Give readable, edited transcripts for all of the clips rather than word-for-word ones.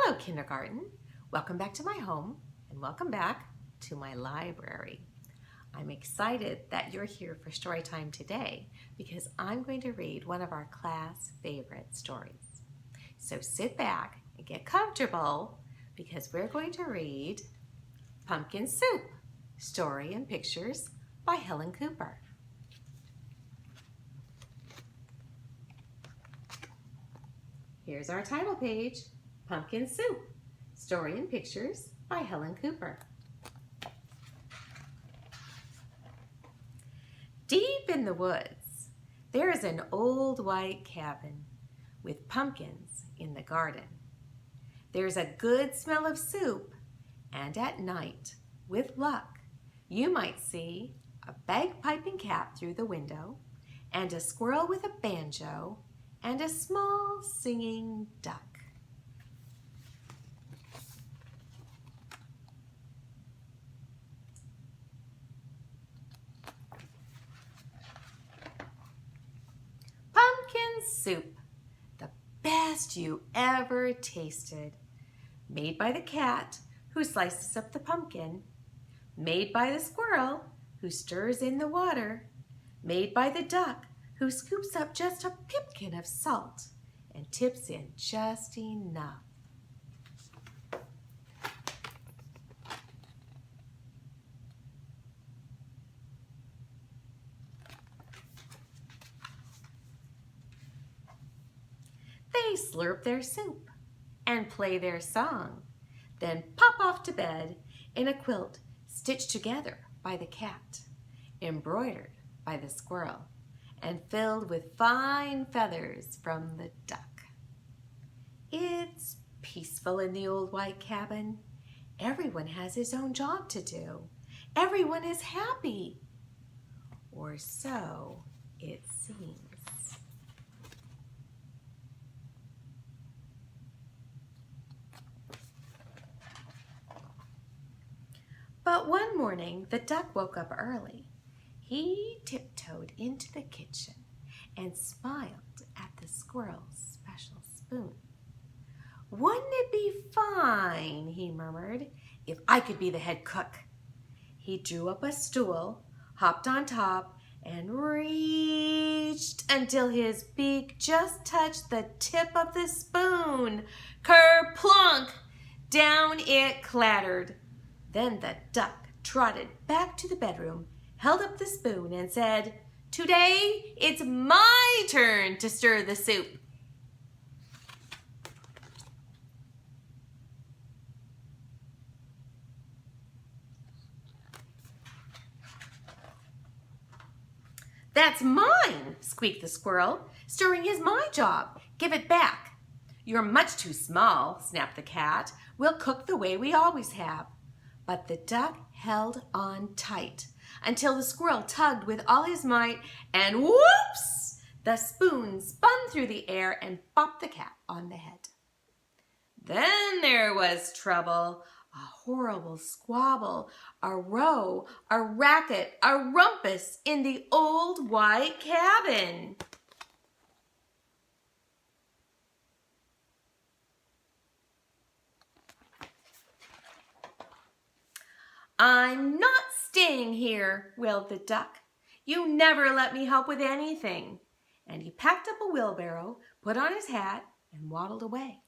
Hello, kindergarten. Welcome back to my home and welcome back to my library. I'm excited that you're here for story time today because I'm going to read one of our class favorite stories. So sit back and get comfortable because we're going to read Pumpkin Soup, Story and Pictures by Helen Cooper. Here's our title page, Pumpkin Soup, Story and Pictures by Helen Cooper. Deep in the woods, there is an old white cabin with pumpkins in the garden. There's a good smell of soup, and at night, with luck, you might see a bagpiping cat through the window, and a squirrel with a banjo, and a small singing duck. Pumpkin soup, the best you ever tasted. Made by the cat who slices up the pumpkin. Made by the squirrel who stirs in the water. Made by the duck who scoops up just a pipkin of salt and tips in just enough. They slurp their soup and play their song, then pop off to bed in a quilt stitched together by the cat, embroidered by the squirrel, and filled with fine feathers from the duck. It's peaceful in the old white cabin. Everyone has his own job to do. Everyone is happy, or so it seems. But one morning, the duck woke up early. He tiptoed into the kitchen and smiled at the squirrel's special spoon. "Wouldn't it be fine," he murmured, "if I could be the head cook?" He drew up a stool, hopped on top, and reached until his beak just touched the tip of the spoon. Kerplunk! Down it clattered. Then the duck trotted back to the bedroom, held up the spoon, and said, "Today it's my turn to stir the soup." "That's mine," squeaked the squirrel. "Stirring is my job. Give it back." "You're much too small," snapped the cat. "We'll cook the way we always have." But the duck held on tight until the squirrel tugged with all his might, and whoops! The spoon spun through the air and bopped the cat on the head. Then there was trouble. A horrible squabble, a row, a racket, a rumpus in the old white cabin. "I'm not staying here," wailed the duck. "You never let me help with anything." And he packed up a wheelbarrow, put on his hat, and waddled away.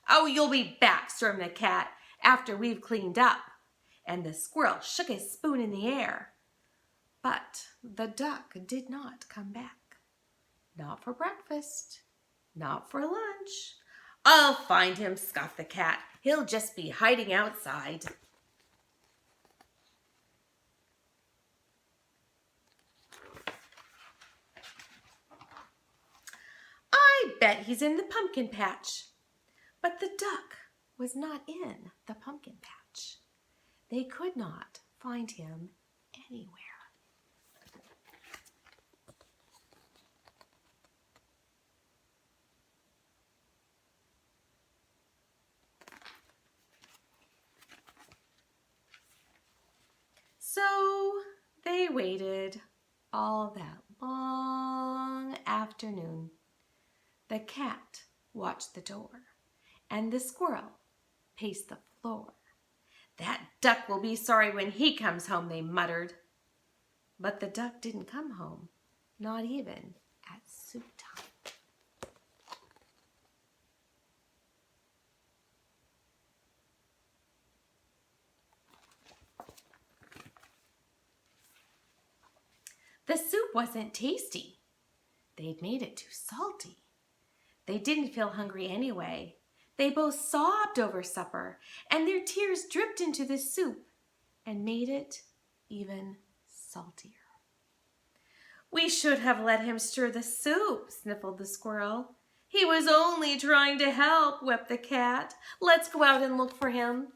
"Oh, you'll be back," stormed the cat, "after we've cleaned up." And the squirrel shook his spoon in the air. But the duck did not come back. Not for breakfast, not for lunch. "I'll find him," scoffed the cat. "He'll just be hiding outside." "I bet he's in the pumpkin patch." But the duck was not in the pumpkin patch. They could not find him anywhere. So they waited all that long afternoon. The cat watched the door, and the squirrel paced the floor. "That duck will be sorry when he comes home," they muttered. But the duck didn't come home, not even at soup time. The soup wasn't tasty. They'd made it too salty. They didn't feel hungry anyway. They both sobbed over supper, and their tears dripped into the soup and made it even saltier. "We should have let him stir the soup," sniffled the squirrel. "He was only trying to help," wept the cat. "Let's go out and look for him."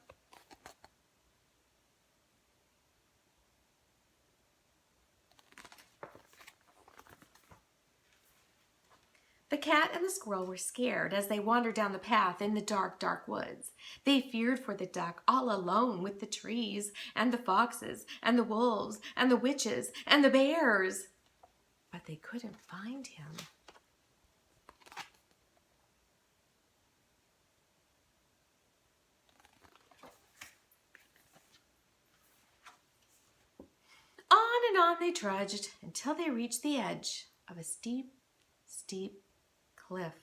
The cat and the squirrel were scared as they wandered down the path in the dark, dark woods. They feared for the duck all alone with the trees and the foxes and the wolves and the witches and the bears. But they couldn't find him. On and on they trudged until they reached the edge of a steep, steep cliff.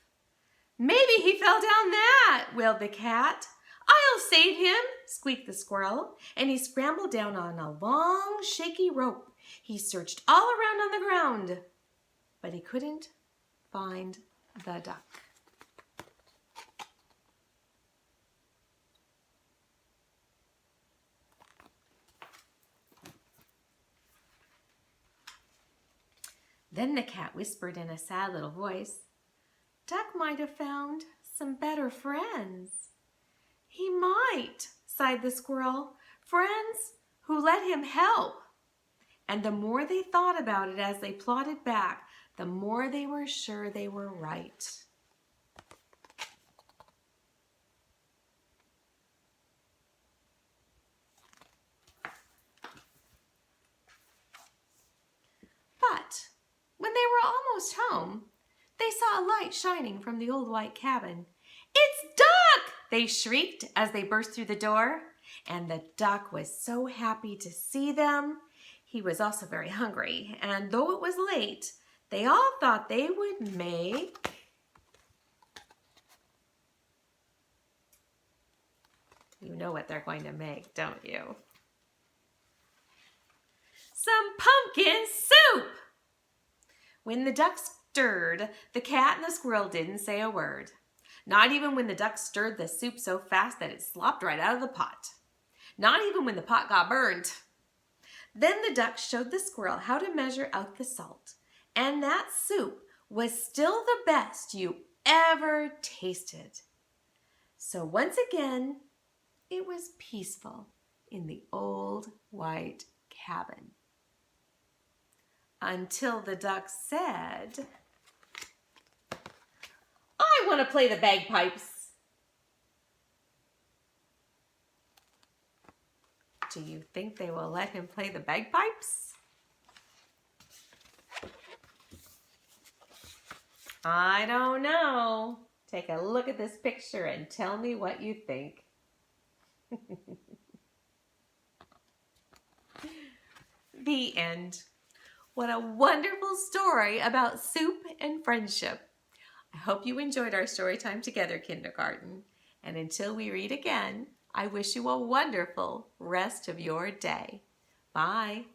"Maybe he fell down that," wailed the cat. "I'll save him," squeaked the squirrel, and he scrambled down on a long, shaky rope. He searched all around on the ground, but he couldn't find the duck. Then the cat whispered in a sad little voice, "Duck might have found some better friends." "He might," sighed the squirrel, "friends who let him help." And the more they thought about it as they plodded back, the more they were sure they were right. But when they were almost home, they saw a light shining from the old white cabin. "It's Duck!" they shrieked as they burst through the door. And the duck was so happy to see them. He was also very hungry, and though it was late, they all thought they would make you know what they're going to make, don't you? Some pumpkin soup! When the duck stirred, the cat and the squirrel didn't say a word. Not even when the duck stirred the soup so fast that it slopped right out of the pot. Not even when the pot got burned. Then the duck showed the squirrel how to measure out the salt, and that soup was still the best you ever tasted. So once again, it was peaceful in the old white cabin. Until the duck said, "I want to play the bagpipes." Do you think they will let him play the bagpipes? I don't know. Take a look at this picture and tell me what you think. The end. What a wonderful story about soup and friendship. I hope you enjoyed our story time together, kindergarten. And until we read again, I wish you a wonderful rest of your day. Bye.